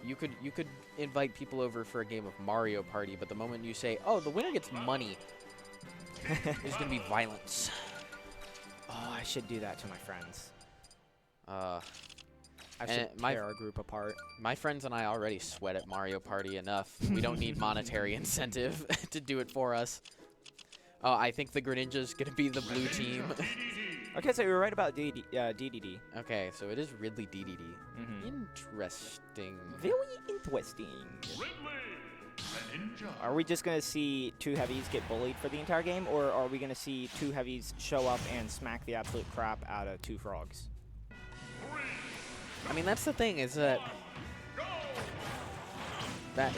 You could invite people over for a game of Mario Party, but the moment you say, "Oh, the winner gets money," there's gonna be violence. Oh, I should do that to my friends. Uh, I should tear our group apart. My friends and I already sweat at Mario Party enough. We don't need monetary incentive to do it for us. Oh, I think the Greninja's gonna be the blue team. Okay, so you were right about DDD. Okay, so it is Ridley DDD. Interesting. Very interesting. Are we just going to see two heavies get bullied for the entire game, or are we going to see two heavies show up and smack the absolute crap out of two frogs? I mean, that's the thing, is that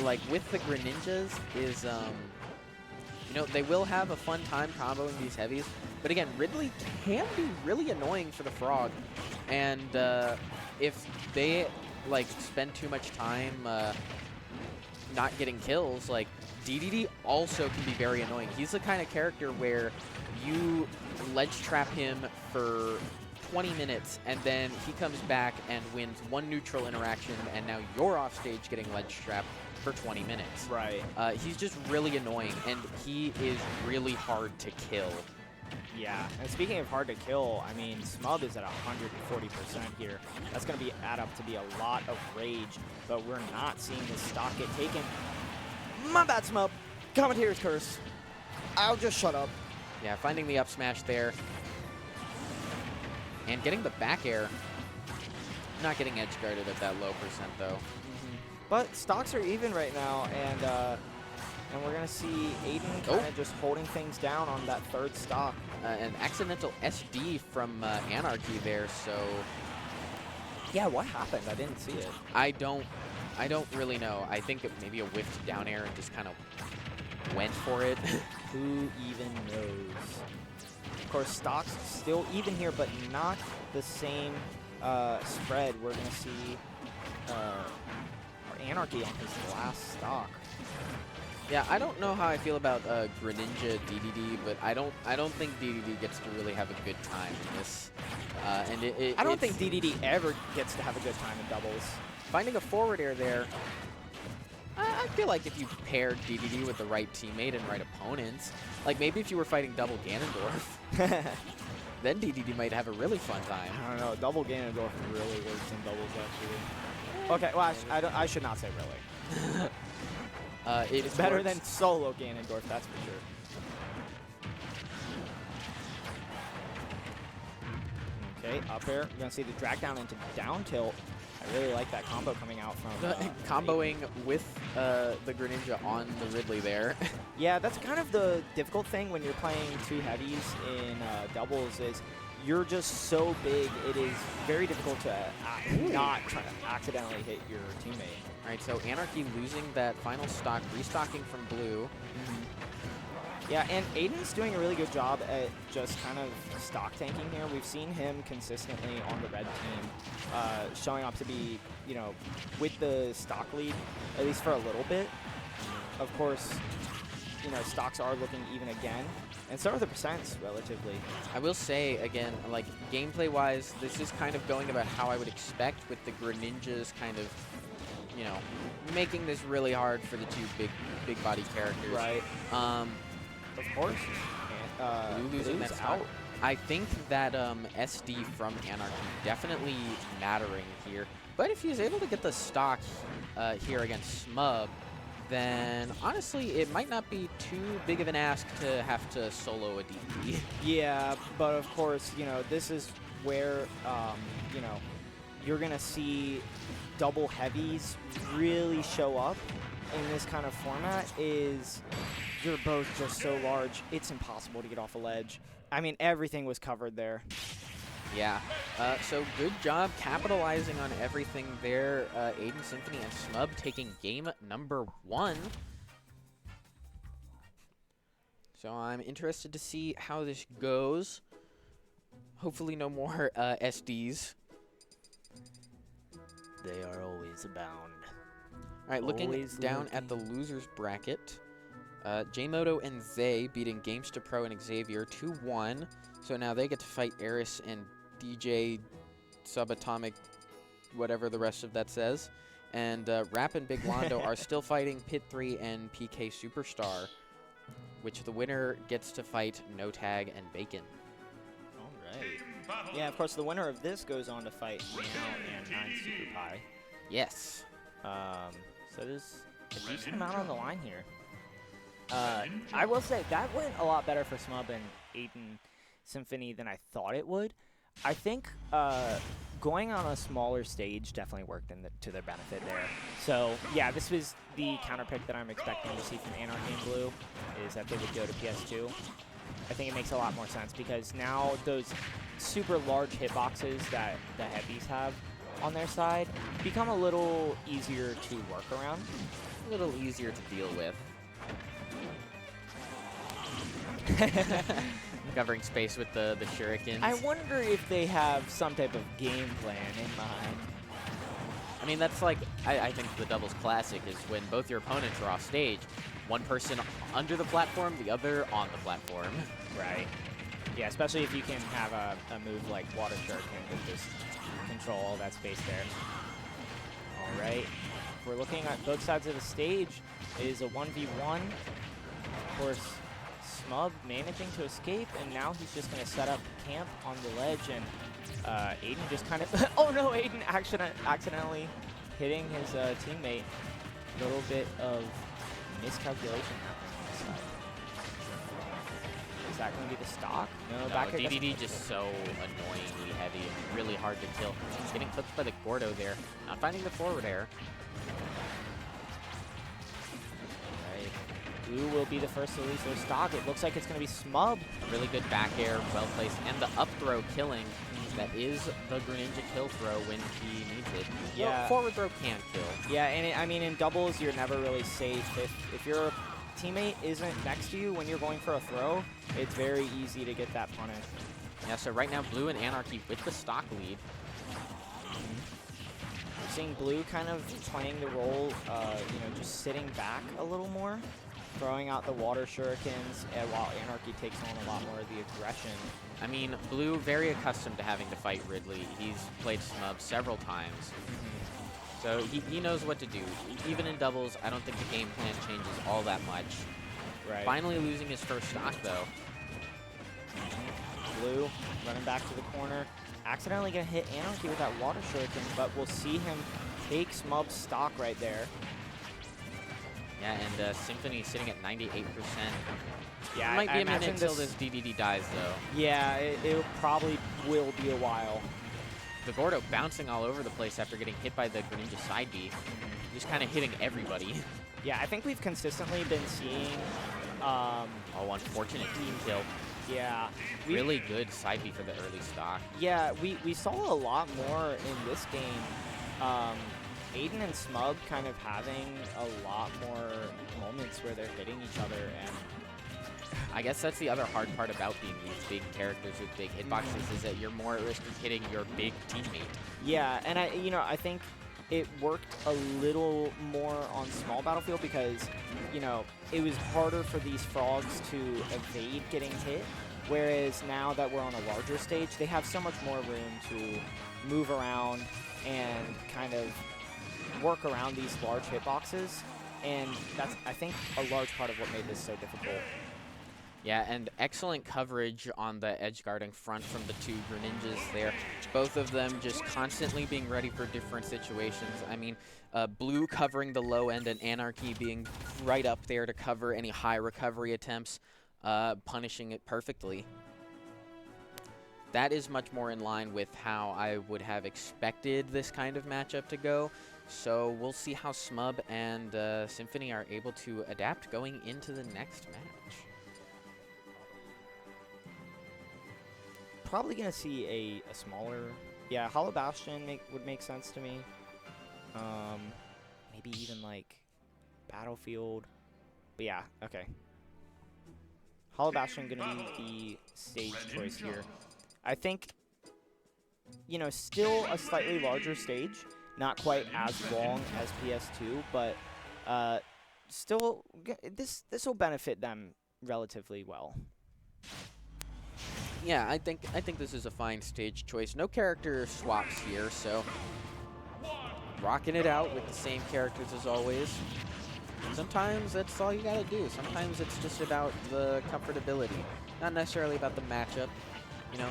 like, with the Greninjas is, you know, they will have a fun time comboing these heavies, but again, Ridley can be really annoying for the frog, and if they, like, spend too much time not getting kills, like, DDD also can be very annoying. He's the kind of character where you ledge trap him for 20 minutes, and then he comes back and wins one neutral interaction, and now you're off stage getting ledge trapped for 20 minutes. Right. He's just really annoying, and he is really hard to kill. Yeah, and speaking of hard to kill, I mean, Smub is at 140% here. That's going to add up to be a lot of rage, but we're not seeing his stock get taken. My bad, Smub. Commentator's curse. I'll just shut up. Yeah, finding the up smash there. And getting the back air. Not getting edge guarded at that low percent, though. But stocks are even right now, and we're going to see Aidan kind of just holding things down on that third stock. An accidental SD from Anarchy there, so... Yeah, what happened? I didn't see it. I don't really know. I think it maybe a whiffed down air and just kind of went for it. Who even knows? Of course, stocks still even here, but not the same spread. We're going to see our Anarchy on his last stock. Yeah, I don't know how I feel about Greninja DDD, but I don't think DDD gets to really have a good time in this. And I don't think DDD ever gets to have a good time in doubles. Finding a forward air there, I feel like if you paired DDD with the right teammate and right opponents, like maybe if you were fighting double Ganondorf, then DDD might have a really fun time. I don't know, double Ganondorf really works in doubles, actually. Okay, well, I should not say really. It's better than solo Ganondorf, that's for sure. Okay, up air. You're going to see the drag down into down tilt. I really like that combo coming out from... comboing with the Greninja on the Ridley there. Yeah, that's kind of the difficult thing when you're playing two heavies in doubles is you're just so big, it is very difficult to not try to accidentally hit your teammate. All right, so Anarchy losing that final stock, restocking from blue. Yeah, and Aidan's doing a really good job at just kind of stock tanking here. We've seen him consistently on the red team, showing up to be, you know, with the stock lead, at least for a little bit. Of course, you know, stocks are looking even again, and so are the percents relatively. I will say, again, like, gameplay-wise, this is kind of going about how I would expect, with the Greninjas kind of, you know, making this really hard for the two big body characters. Right. Of course. Losing that out. I think that SD from Anarchy definitely mattering here. But if he's able to get the stock here against Smub, then honestly, it might not be too big of an ask to have to solo a DP. Yeah, but of course, you know, this is where, you know, you're going to see double heavies really show up in this kind of format is you're both just so large, it's impossible to get off a ledge. I mean, everything was covered there. Yeah, so good job capitalizing on everything there. Aidan, Symphony, and Smub taking game number 1. So I'm interested to see how this goes. Hopefully no more SDs. They are always abound. All right, looking down at the losers bracket. J-Moto and Zay beating Games to Pro and Xavier 2-1. So now they get to fight Eris and DJ Subatomic, whatever the rest of that says. And Rap and Big Londo are still fighting Pit 3 and PK Superstar, which the winner gets to fight No Tag and Bacon. All right. Yeah, of course, the winner of this goes on to fight Meow and 9 Super Pie. Yes. So there's a decent amount on the line here. I will say that went a lot better for Smub and Aidan Symphony than I thought it would. I think going on a smaller stage definitely worked to their benefit there. So yeah, this was the counter pick that I'm expecting to see from Anarchy and Blue, is that they would go to PS2. I think it makes a lot more sense because now those super large hitboxes that the heavies have on their side become a little easier to work around. A little easier to deal with. Covering space with the shurikens. I wonder if they have some type of game plan in mind. I mean, that's like, I think the doubles classic is when both your opponents are off stage, one person under the platform, the other on the platform. Right. Yeah, especially if you can have a move like Water Shuriken to just control all that space there. All right. If we're looking at both sides of the stage, it is a 1v1. Of course, Smub managing to escape, and now he's just going to set up camp on the ledge, and Aidan just kind of... oh no, Aidan accidentally hitting his teammate. A little bit of miscalculation happening on this side. Is that going to be the stock? No, back DDD just so annoyingly heavy and really hard to kill. He's getting clipped by the Gordo there. Not finding the forward air. Blue will be the first to lose their stock. It looks like it's going to be Smub. A really good back air, well placed, and the up throw killing. That is the Greninja kill throw when he needs it. Yeah. Well, forward throw can kill. Yeah, and I mean, in doubles, you're never really safe. If your teammate isn't next to you when you're going for a throw, it's very easy to get that punished. Yeah, so right now, Blue and Anarchy with the stock lead. We're seeing Blue kind of playing the role, you know, just sitting back a little more, throwing out the water shurikens, while Anarchy takes on a lot more of the aggression. I mean, Blue very accustomed to having to fight Ridley. He's played Smub several times. So he knows what to do. Even in doubles, I don't think the game plan changes all that much. Right. Finally losing his first stock, though. Blue running back to the corner. Accidentally going to hit Anarchy with that water shuriken, but we'll see him take Smub's stock right there. Yeah, and Symphony sitting at 98%. Yeah, it might be I a minute imagine until this DDD dies, though. Yeah, it probably will be a while. The Gordo bouncing all over the place after getting hit by the Greninja side B. Just kind of hitting everybody. Yeah, I think we've consistently been seeing... oh, unfortunate team kill. Yeah. Really good side B for the early stock. Yeah, we saw a lot more in this game. Aidan and Smub kind of having a lot more moments where they're hitting each other, and I guess that's the other hard part about being these big characters with big hitboxes is that you're more at risk of hitting your big teammate. Yeah, and I think it worked a little more on small battlefield because, you know, it was harder for these frogs to evade getting hit, whereas now that we're on a larger stage, they have so much more room to move around and kind of work around these large hitboxes, and that's, I think, a large part of what made this so difficult. Yeah, and excellent coverage on the edge guarding front from the two Greninjas there. Both of them just constantly being ready for different situations. I mean, Blue covering the low end and Anarchy being right up there to cover any high recovery attempts, punishing it perfectly. That is much more in line with how I would have expected this kind of matchup to go. So we'll see how Smub and Symphony are able to adapt going into the next match. Probably going to see a smaller... Yeah, Hollow Bastion would make sense to me. Maybe even, like, Battlefield. But yeah, okay. Hollow Bastion going to be the stage choice here. I think, you know, still a slightly larger stage. Not quite as long as PS2, but still, this will benefit them relatively well. Yeah, I think this is a fine stage choice. No character swaps here, so rocking it out with the same characters as always. Sometimes that's all you gotta do. Sometimes it's just about the comfortability, not necessarily about the matchup. You know,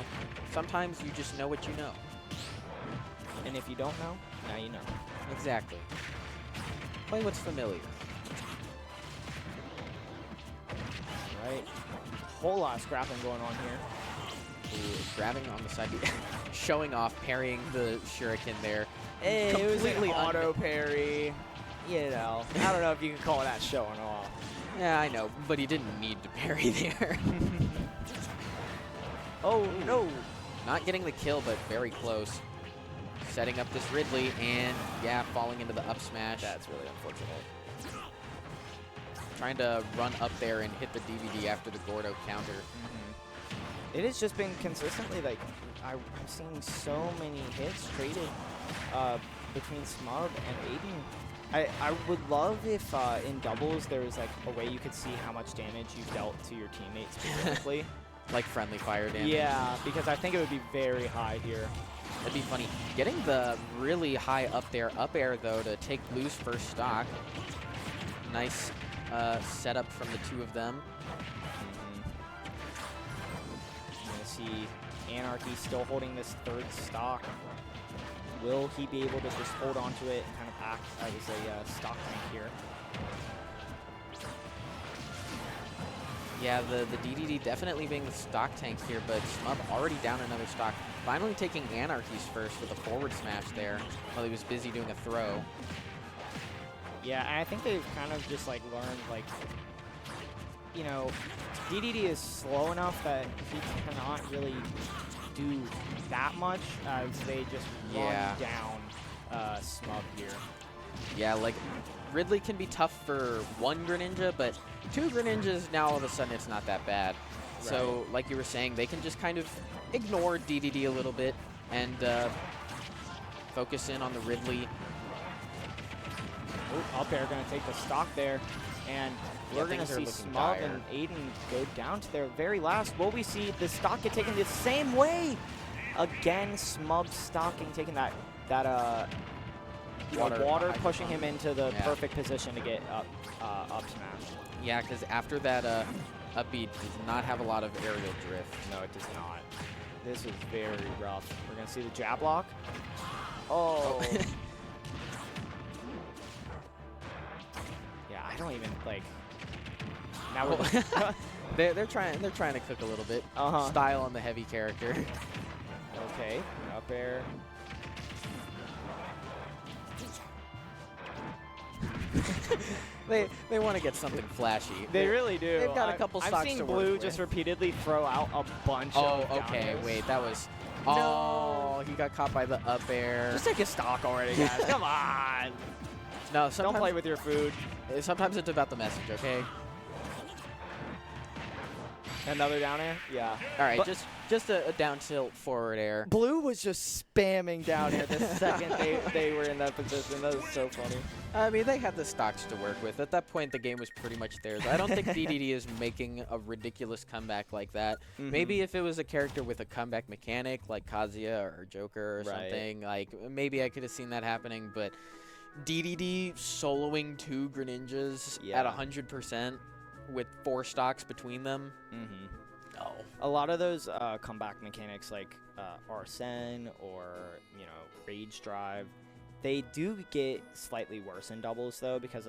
sometimes you just know what you know. And if you don't know, now you know. Exactly. Play what's familiar. Right. Whole lot of scrapping going on here. Ooh, grabbing on the side, showing off, parrying the shuriken there. Hey, it was an Completely auto parry. You know, I don't know if you can call that showing off. Yeah, I know, but he didn't need to parry there. Oh, no. Not getting the kill, but very close. Setting up this Ridley, and yeah, falling into the up smash. That's really unfortunate. Trying to run up there and hit the DVD after the Gordo counter. It has just been consistently, like, I'm seeing so many hits traded between Smub and Aidan. I would love if in doubles there was like a way you could see how much damage you've dealt to your teammates specifically. Like friendly fire damage. Yeah, because I think it would be very high here. That'd be funny. Getting the really high up air though to take Blue's first stock. Nice setup from the two of them. You're gonna see Anarchy still holding this third stock. Will he be able to just hold on to it and kind of act as a stock tank here? Yeah, the DDD definitely being the stock tank here, but Smub already down another stock. Finally taking Anarchy's first with a forward smash there while he was busy doing a throw. Yeah, and I think they've kind of just like learned, like, you know, DDD is slow enough that he cannot really do that much as they just run down Smub here. Yeah, like Ridley can be tough for one Greninja, but two Greninjas, now all of a sudden it's not that bad. Right. So like you were saying, they can just kind of ignore DDD a little bit and focus in on the Ridley. Oh, up air gonna take the stock there, and we're gonna see Smub and Aidan go down to their very last. Will we see the stock get taken the same way? Again, Smub stocking, taking that water pushing him into the perfect position to get up smash. Yeah, because after that up B does not have a lot of aerial drift. No, it does not. This is very rough. We're gonna see the jab lock. Oh. Yeah, I don't even like. Now we're they're trying to cook a little bit. Style on the heavy character. Okay, up air. They want to get something flashy. They really do. They've got a couple stocks to work with. I've seen Blue just repeatedly throw out a bunch of okay, counters. wait, that was... No. Oh, he got caught by the up air. Just take a stock already, guys. Come on. No, don't play with your food. Sometimes it's about the message, okay? Another down air? Yeah. All right, just a down tilt forward air. Blue was just spamming down air the second they were in that position. That was so funny. I mean, they had the stocks to work with. At that point, the game was pretty much theirs. I don't think DDD is making a ridiculous comeback like that. Maybe if it was a character with a comeback mechanic like Kazuya or Joker or something, like maybe I could have seen that happening. But DDD soloing two Greninjas at 100%. With 4 stocks between them. No. A lot of those comeback mechanics like Arsene or, Rage Drive, they do get slightly worse in doubles though, because